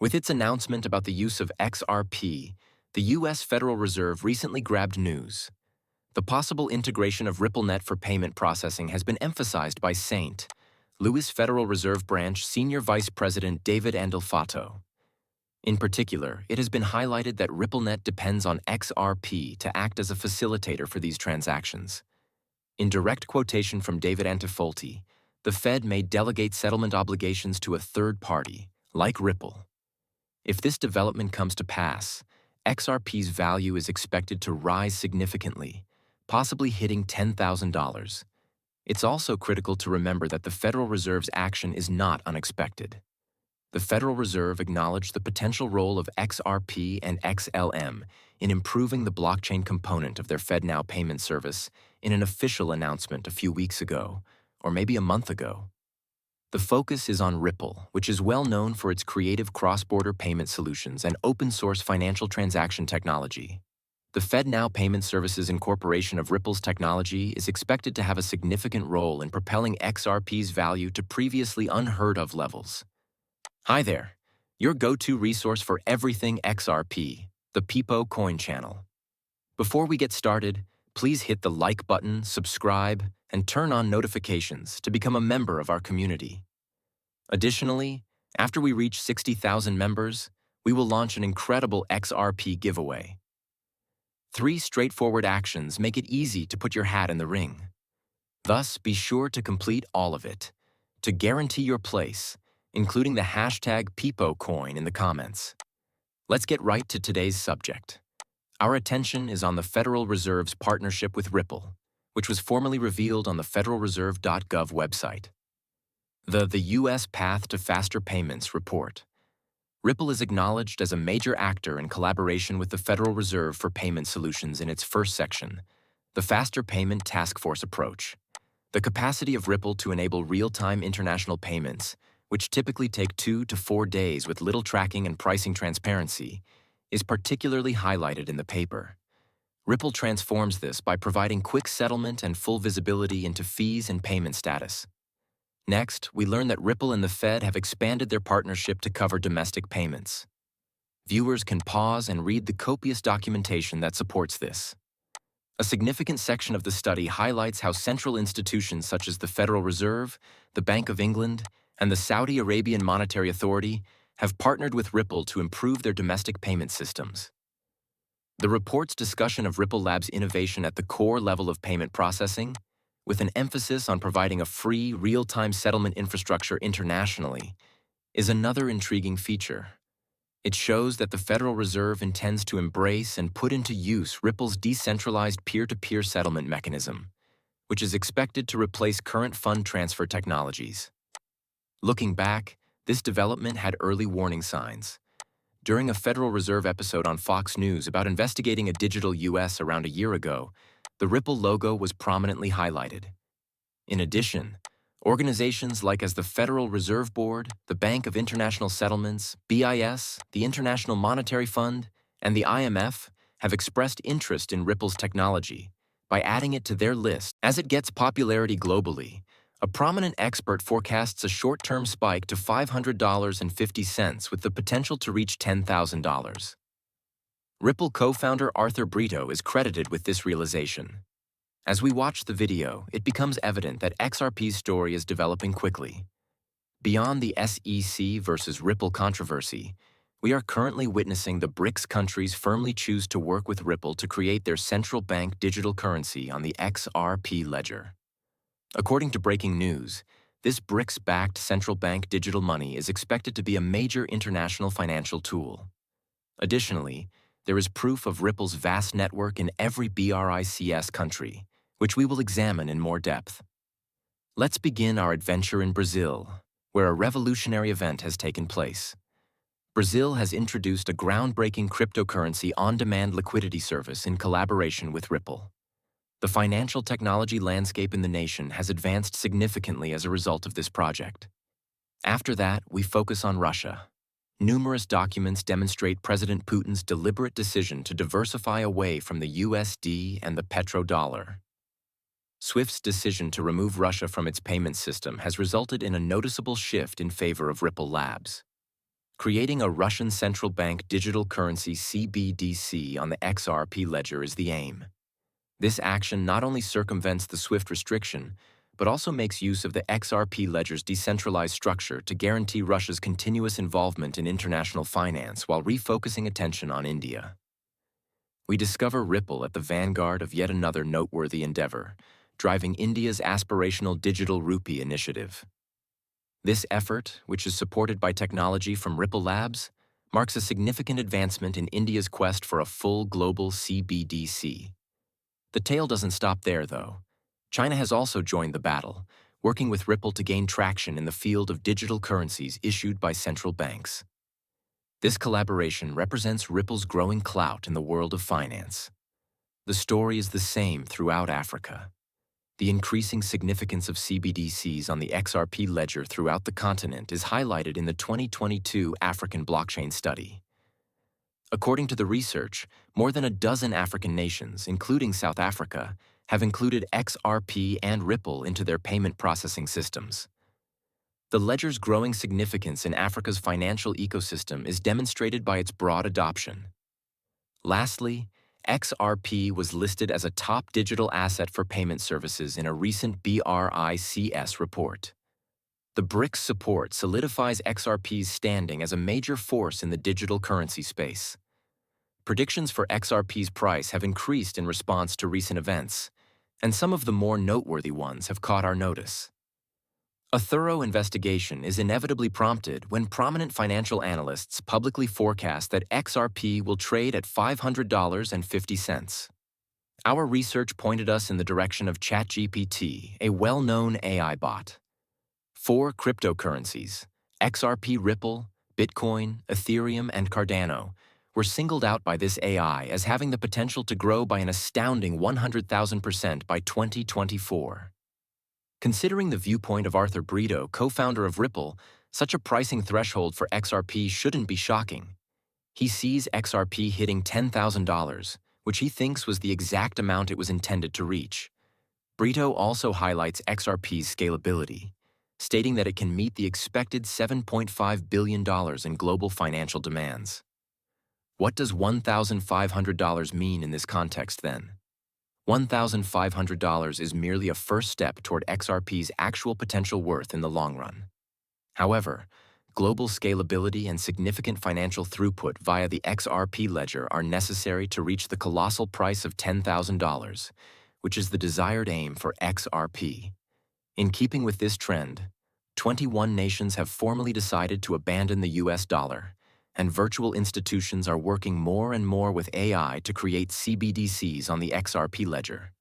With its announcement about the use of XRP, the U.S. Federal Reserve recently grabbed news. The possible integration of RippleNet for payment processing has been emphasized by St. Louis Federal Reserve Branch Senior Vice President David Andolfato. In particular, it has been highlighted that RippleNet depends on XRP to act as a facilitator for these transactions. In direct quotation from David Antifolti, the Fed may delegate settlement obligations to a third party, like Ripple. If this development comes to pass, XRP's value is expected to rise significantly, possibly hitting $10,000. It's also critical to remember that the Federal Reserve's action is not unexpected. The Federal Reserve acknowledged the potential role of XRP and XLM in improving the blockchain component of their FedNow payment service in an official announcement a few weeks ago, or maybe a month ago. The focus is on Ripple, which is well known for its creative cross-border payment solutions and open-source financial transaction technology. The FedNow Payment Services incorporation of Ripple's technology is expected to have a significant role in propelling XRP's value to previously unheard-of levels. Hi there, your go-to resource for everything XRP, the Peepo Coin channel. Before we get started, please hit the like button, subscribe, and turn on notifications to become a member of our community. Additionally, after we reach 60,000 members, we will launch an incredible XRP giveaway. 3 straightforward actions make it easy to put your hat in the ring. Thus, be sure to complete all of it to guarantee your place, including the hashtag #PeepoCoin in the comments. Let's get right to today's subject. Our attention is on the Federal Reserve's partnership with Ripple, which was formally revealed on the federalreserve.gov website. The U.S. Path to Faster Payments report. Ripple is acknowledged as a major actor in collaboration with the Federal Reserve for Payment Solutions in its first section, the Faster Payment Task Force approach. The capacity of Ripple to enable real-time international payments, which typically take 2 to 4 days with little tracking and pricing transparency, is particularly highlighted in the paper. Ripple transforms this by providing quick settlement and full visibility into fees and payment status. Next, we learn that Ripple and the Fed have expanded their partnership to cover domestic payments. Viewers can pause and read the copious documentation that supports this. A significant section of the study highlights how central institutions such as the Federal Reserve, the Bank of England, and the Saudi Arabian Monetary Authority have partnered with Ripple to improve their domestic payment systems. The report's discussion of Ripple Labs' innovation at the core level of payment processing, with an emphasis on providing a free, real-time settlement infrastructure internationally, is another intriguing feature. It shows that the Federal Reserve intends to embrace and put into use Ripple's decentralized peer-to-peer settlement mechanism, which is expected to replace current fund transfer technologies. Looking back, this development had early warning signs. During a Federal Reserve episode on Fox News about investigating a digital US around a year ago, the Ripple logo was prominently highlighted. In addition, organizations like the Federal Reserve Board, the Bank of International Settlements, BIS, the International Monetary Fund, and the IMF have expressed interest in Ripple's technology by adding it to their list. As it gets popularity globally, a prominent expert forecasts a short-term spike to $500.50 with the potential to reach $10,000. Ripple co-founder Arthur Brito is credited with this realization. As we watch the video, it becomes evident that XRP's story is developing quickly. Beyond the SEC versus Ripple controversy, we are currently witnessing the BRICS countries firmly choose to work with Ripple to create their central bank digital currency on the XRP ledger. According to breaking news, this BRICS-backed central bank digital money is expected to be a major international financial tool. Additionally, there is proof of Ripple's vast network in every BRICS country, which we will examine in more depth. Let's begin our adventure in Brazil, where a revolutionary event has taken place. Brazil has introduced a groundbreaking cryptocurrency on-demand liquidity service in collaboration with Ripple. The financial technology landscape in the nation has advanced significantly as a result of this project. After that, we focus on Russia. Numerous documents demonstrate President Putin's deliberate decision to diversify away from the USD and the petrodollar. SWIFT's decision to remove Russia from its payment system has resulted in a noticeable shift in favor of Ripple Labs. Creating a Russian central bank digital currency CBDC on the XRP ledger is the aim. This action not only circumvents the SWIFT restriction, but also makes use of the XRP ledger's decentralized structure to guarantee Russia's continuous involvement in international finance while refocusing attention on India. We discover Ripple at the vanguard of yet another noteworthy endeavor, driving India's aspirational digital rupee initiative. This effort, which is supported by technology from Ripple Labs, marks a significant advancement in India's quest for a full global CBDC. The tale doesn't stop there, though. China has also joined the battle, working with Ripple to gain traction in the field of digital currencies issued by central banks. This collaboration represents Ripple's growing clout in the world of finance. The story is the same throughout Africa. The increasing significance of CBDCs on the XRP ledger throughout the continent is highlighted in the 2022 African Blockchain Study. According to the research, more than a dozen African nations, including South Africa, have included XRP and Ripple into their payment processing systems. The ledger's growing significance in Africa's financial ecosystem is demonstrated by its broad adoption. Lastly, XRP was listed as a top digital asset for payment services in a recent BRICS report. The BRICS support solidifies XRP's standing as a major force in the digital currency space. Predictions for XRP's price have increased in response to recent events, and some of the more noteworthy ones have caught our notice. A thorough investigation is inevitably prompted when prominent financial analysts publicly forecast that XRP will trade at $500.50. Our research pointed us in the direction of ChatGPT, a well-known AI bot. 4 cryptocurrencies, XRP, Ripple, Bitcoin, Ethereum, and Cardano, were singled out by this AI as having the potential to grow by an astounding 100,000% by 2024. Considering the viewpoint of Arthur Brito, co-founder of Ripple, such a pricing threshold for XRP shouldn't be shocking. He sees XRP hitting $10,000, which he thinks was the exact amount it was intended to reach. Brito also highlights XRP's scalability, stating that it can meet the expected $7.5 billion in global financial demands. What does $1,500 mean in this context, then? $1,500 is merely a first step toward XRP's actual potential worth in the long run. However, global scalability and significant financial throughput via the XRP ledger are necessary to reach the colossal price of $10,000, which is the desired aim for XRP. In keeping with this trend, 21 nations have formally decided to abandon the US dollar, and virtual institutions are working more and more with AI to create CBDCs on the XRP ledger.